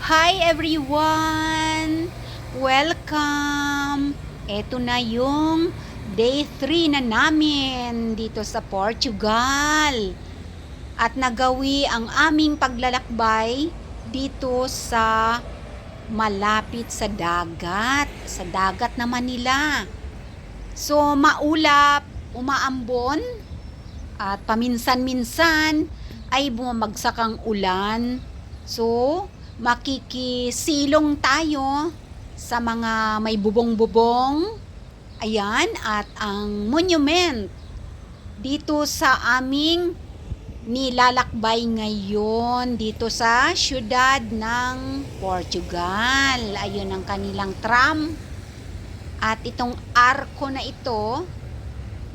Hi everyone! Welcome! Ito na yung day 3 na namin dito sa Portugal. At nagawi ang aming paglalakbay dito sa malapit sa dagat na Manila. So maulap, umaambon, at paminsan-minsan ay bumabagsak ang ulan. So makikisilong tayo sa mga may bubong-bubong. Ayan, at ang monument dito sa aming nilalakbay ngayon dito sa syudad ng Portugal. Ayun ang kanilang tram. At itong arko na ito,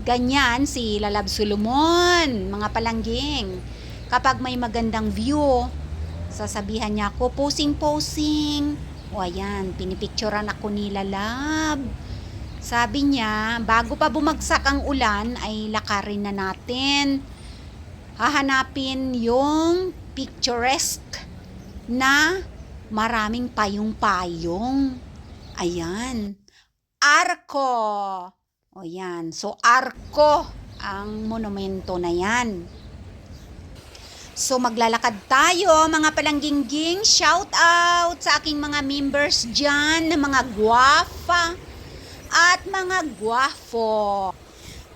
ganyan si Lalab Solomon, mga palangging. Kapag may magandang view, sasabihan niya ako, posing. O ayan, pinipicturan ako ni Lalab. Sabi niya, bago pa bumagsak ang ulan, ay lakarin na natin. Hahanapin yung picturesque na maraming payong-payong. Ayan, arko. O yan, so arko ang monumento na yan. So maglalakad tayo mga palanggingging. Shout out sa aking mga members dyan na mga guwafa at mga guwafo.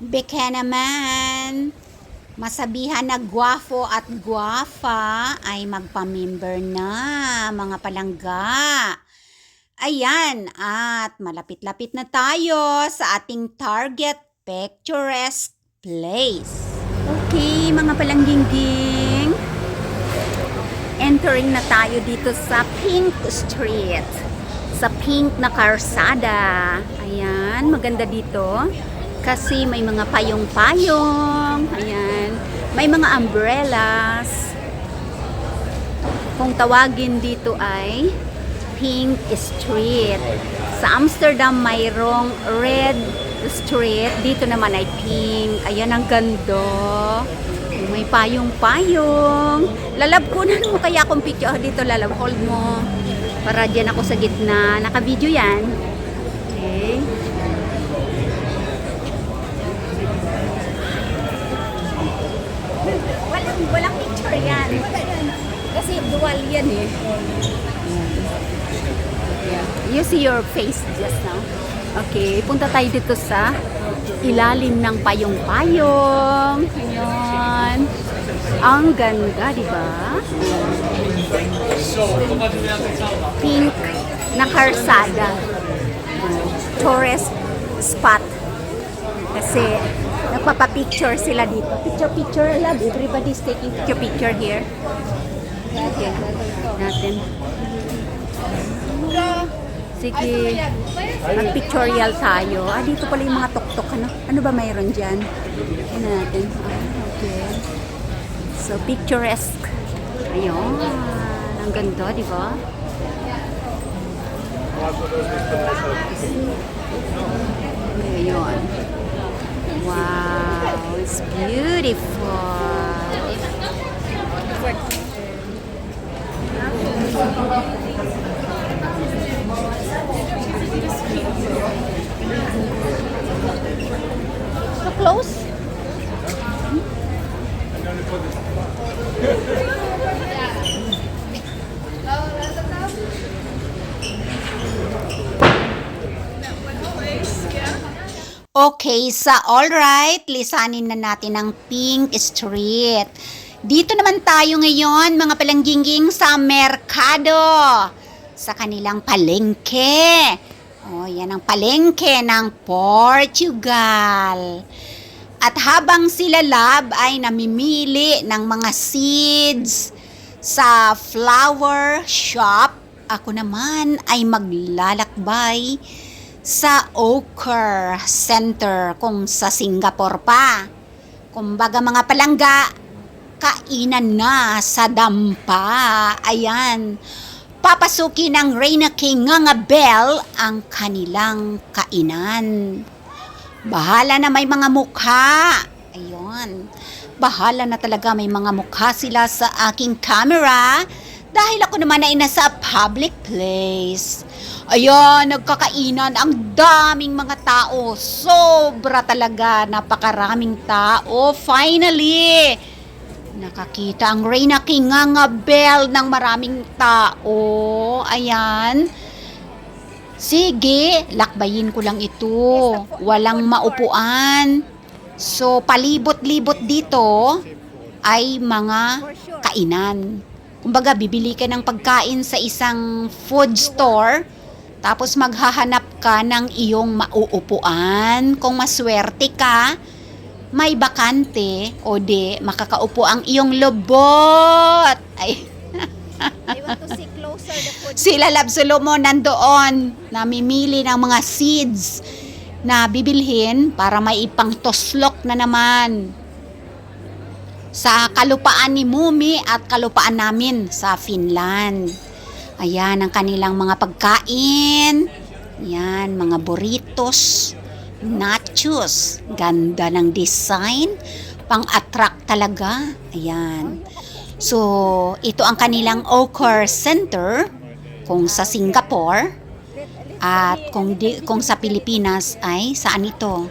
Beka naman, masabihan na guwafo at guwafa ay magpa-member na mga palangga. Ayan, at malapit-lapit na tayo sa ating target picturesque place. Okay mga palanggingging, entering na tayo dito sa Pink Street, sa pink na karsada. Ayan, maganda dito kasi may mga payong-payong. Ayan, may mga umbrellas. Kung tawagin dito ay Pink Street. Sa Amsterdam mayroong Red Street, dito naman ay pink. Ayan ang ganda. May payong-payong. Lalab, kunan mo kaya akong picture dito, Lalab. Hold mo. Para dyan ako sa gitna. Naka-video yan. Okay. Walang picture yan. Kasi dual yan eh. You see your face just now. Okay, punta tayo dito sa ilalim ng payong-payong. Ayan. Ang ganda, di ba? Pink na karsada. Tourist spot. Kasi nagpapapicture sila dito. Picture, love. Everybody's taking picture here. Okay. Natin. Sige, mag-pictorial tayo. Dito pala yung mga tok-tok. Ano ba mayroon dyan? Ano natin? Okay. So, picturesque. Ayun. Ang ganda, di ba? Ayun. Wow. It's beautiful. So close? Okay, sa alright, lisanin na natin ang Pink Street. Dito naman tayo ngayon, mga palanggingging, sa merkado. Sa kanilang palengke. Oh, yan ang palengke ng Portugal. At habang sila Lab ay namimili ng mga seeds sa flower shop, ako naman ay maglalakbay sa Ochre Center kung sa Singapore pa. Kumbaga mga palangga, kainan na sa dampa. Ayan. Papasukin ng Reina King Ngangabel ang kanilang kainan. Bahala na may mga mukha. Ayun. Bahala na talaga may mga mukha sila sa aking camera Dahil ako naman ay nasa public place. Ayan, nagkakainan. Ang daming mga tao. Sobra talaga. Napakaraming tao. Finally, nakakita ang Reyna Kingangabel ng maraming tao. Ayan. Sige, lakbayin ko lang ito. Walang maupuan. So, palibot-libot dito ay mga kainan. Kumbaga, bibili ka ng pagkain sa isang food store, tapos maghahanap ka ng iyong mauupuan. Kung maswerte ka, may bakante o di makakaupo ang iyong lobot. Ay. I want to see closer the food. Sila Lab Solomon nandoon, namimili ng mga seeds na bibilhin para may ipangtoslok na naman sa kalupaan ni Mumi at kalupaan namin sa Finland. Ayan ang kanilang mga pagkain. Ayan, mga burritos, nachos. Ganda ng design. Pang-attract talaga. Ayan. So, ito ang kanilang Ochre Center kung sa Singapore. At kung sa Pilipinas ay saan ito?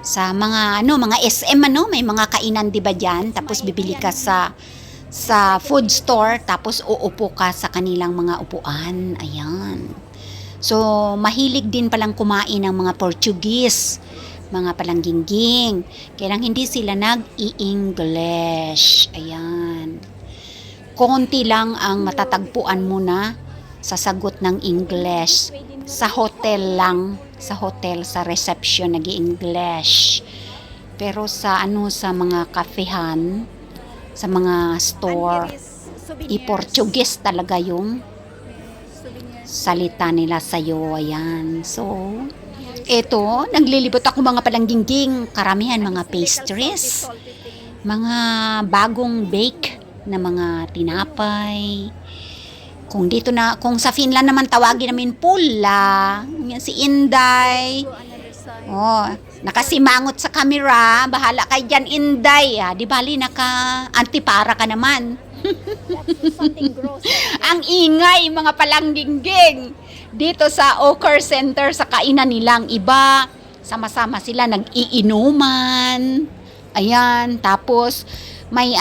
Sa mga mga SM may mga kainan 'di ba diyan, tapos bibili ka sa food store, tapos uupo ka sa kanilang mga upuan. Ayan. So mahilig din palang kumain ng mga Portuguese, mga palanggingging. Kaya lang hindi sila nag-i-English. Ayan. Konti lang ang matatagpuan mo na sa sagot ng English. Sa hotel lang, sa hotel, sa reception nag-i-English. Pero sa sa mga kafehan, sa mga store, i-Portuguese talaga yung salita nila sa'yo. Ayan. So, eto, naglilibot ako mga palanggingging, karamihan mga pastries, mga bagong bake na mga tinapay. Kung sa Finland naman tawagin namin pula, yan si Inday. Oh, nakasimangot sa camera, bahala kay diyan Inday. Di bali naka-antipara ka naman. Ang ingay mga palanggingging. Dito sa Ochre Center sa kainan nilang iba, sama-sama sila nag-iinuman. Ayan, tapos may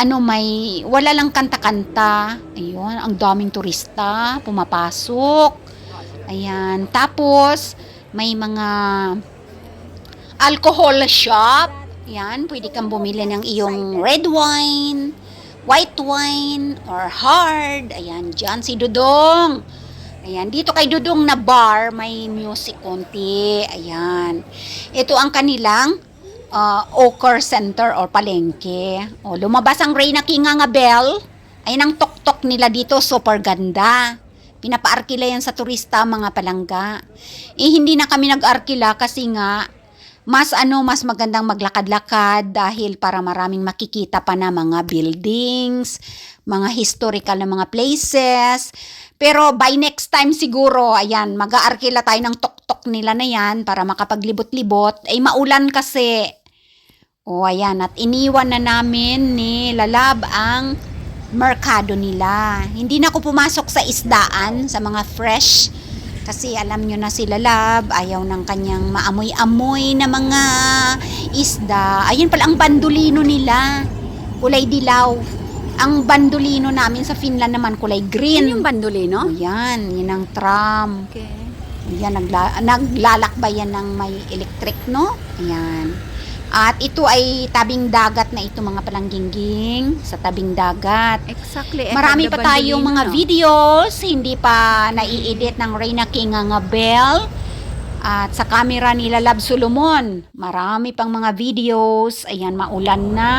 wala lang kanta-kanta. Ayun, ang daming turista pumapasok. Ayan, tapos may mga alcohol shop. Ayan, pwede kang bumili ng iyong red wine, white wine, or hard. Ayan, dyan si Dudong. Ayan, dito kay Dudong na bar, may music konti. Ayan. Ito ang kanilang Ochre Center or palengke. O, lumabas ang Reyna Kingangabel. Ayan ang tok-tok nila dito, super ganda. Pinapaarkila yan sa turista, mga palangga. Hindi na kami nag-arkila kasi nga mas magandang maglakad-lakad dahil para maraming makikita pa na mga buildings, mga historical na mga places. Pero by next time siguro, ayan, mag-aarkila tayo ng tok-tok nila na yan para makapaglibot-libot. Ay maulan kasi. O ayan, at iniwan na namin ni Lalab ang merkado nila. Hindi na ako pumasok sa isdaan, sa mga fresh. Kasi alam nyo na si Lalab, ayaw ng kanyang maamoy-amoy na mga isda. Ayun pala ang bandolino nila. Kulay dilaw. Ang bandolino namin sa Finland naman kulay green. Yan yung bandolino? Ayan, yun ang tram. Okay. Ayan, naglalakbay yan ng may electric, no? Ayan. At ito ay tabing dagat na ito mga palanggingging, sa tabing dagat. Exactly. Marami pa tayong mga videos, hindi pa nai-edit ng Reyna Kingangabel. At sa camera nila Lab Solomon, marami pang mga videos. Ayan, maulan na.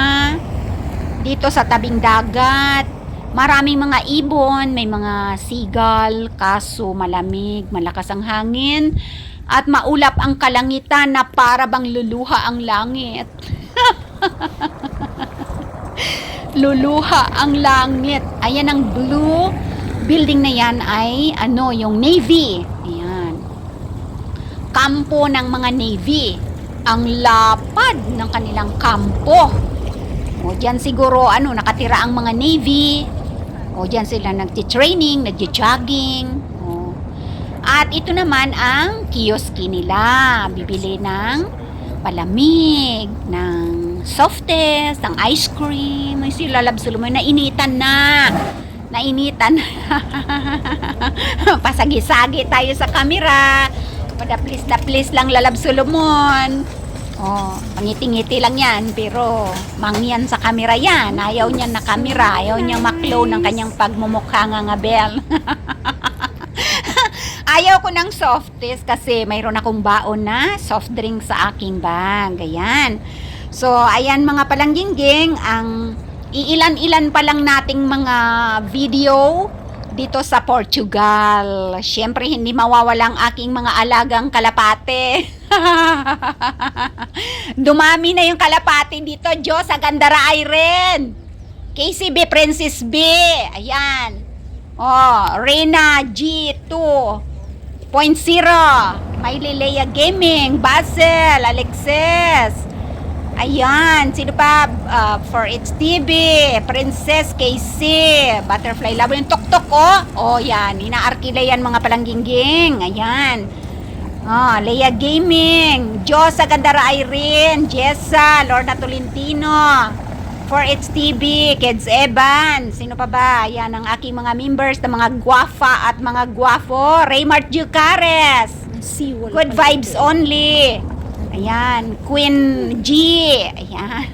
Dito sa tabing dagat, maraming mga ibon, may mga seagull, kaso malamig, malakas ang hangin. At maulap ang kalangitan na para bang luluha ang langit. Luluha ang langit. Ayan ang blue building na yan ay yung Navy. Ayan. Kampo ng mga Navy. Ang lapad ng kanilang kampo. O dyan siguro nakatira ang mga Navy. O, dyan sila nagti-training, nagti-jogging. O. At ito naman ang kioski nila. Bibili ng palamig, ng softies, ng ice cream. Ay, sila labsulumon, nainitan na. Nainitan na. Pasagi-sagi tayo sa camera. Padaplis-daplis lang lalab Solomon. Oh, pangiti-ngiti lang yan, pero mangyan sa camera yan. Ayaw niya na camera, ayaw niyang maklow ng kanyang pagmumukha nga nga Bel. Ayaw ko ng softies kasi mayroon akong baon na soft drink sa aking bag. Ayan. So, ayan mga palangging, ang iilan-ilan pa lang nating mga video dito sa Portugal. Siyempre, hindi mawawala ang aking mga alagang kalapate. Dumami na yung kalapate dito. Diyos, sa Gandara Irene. KCB Princess B. Ayan. Oh, Reyna G2. 0.0. Maylilea Gaming. Basel. Alexis. Ayan, sino pa? For It's TV, Princess KC, Butterfly Labo, yung tok-tok, oh. Oh, yan, inaarkila yan mga palanggingging. Ayan. Oh, Leia Gaming, Josa Gandara Irene, Jessa, Lorna Tolentino, For It's TV, Kids Evan, sino pa ba? Ayan, ang aking mga members na mga guwafa at mga guwafo. Raymart Jucares, Good Vibes Only. Ayan, Queen G. Ayan.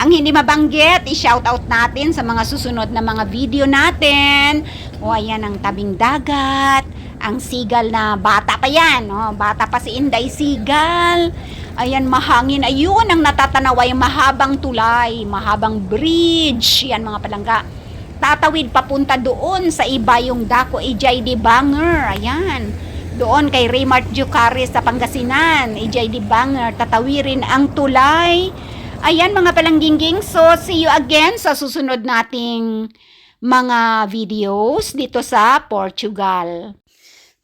Ang hindi mabanggit, i-shoutout natin sa mga susunod na mga video natin. O ayan, ang tabing dagat, ang sigal na bata pa yan. O, bata pa si Inday Sigal. Ayan, mahangin. Ayun, ang natatanaw ay mahabang tulay, mahabang bridge. Yan mga palangga. Tatawid papunta doon sa iba yung Dako EJD Banger. Ayan. Doon kay Raymart Jucaris sa Pangasinan, EJD Banger, tatawirin ang tulay. Ayan mga palangginging, so see you again sa susunod nating mga videos dito sa Portugal.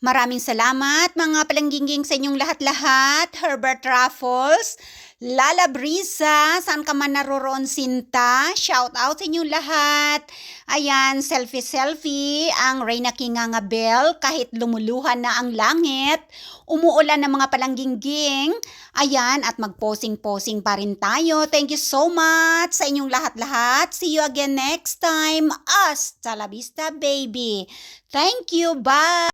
Maraming salamat mga palangginging sa inyong lahat-lahat. Herbert Raffles, Lala Brisa, saan ka man naroroon Sinta, shout out sa inyong lahat. Ayan, selfie-selfie, ang Reyna Kinganga Bell, kahit lumuluhan na ang langit, umuulan ng mga palangginging. Ayan, at mag-posing-posing pa rin tayo. Thank you so much sa inyong lahat-lahat. See you again next time. Hasta la vista, baby. Thank you, bye!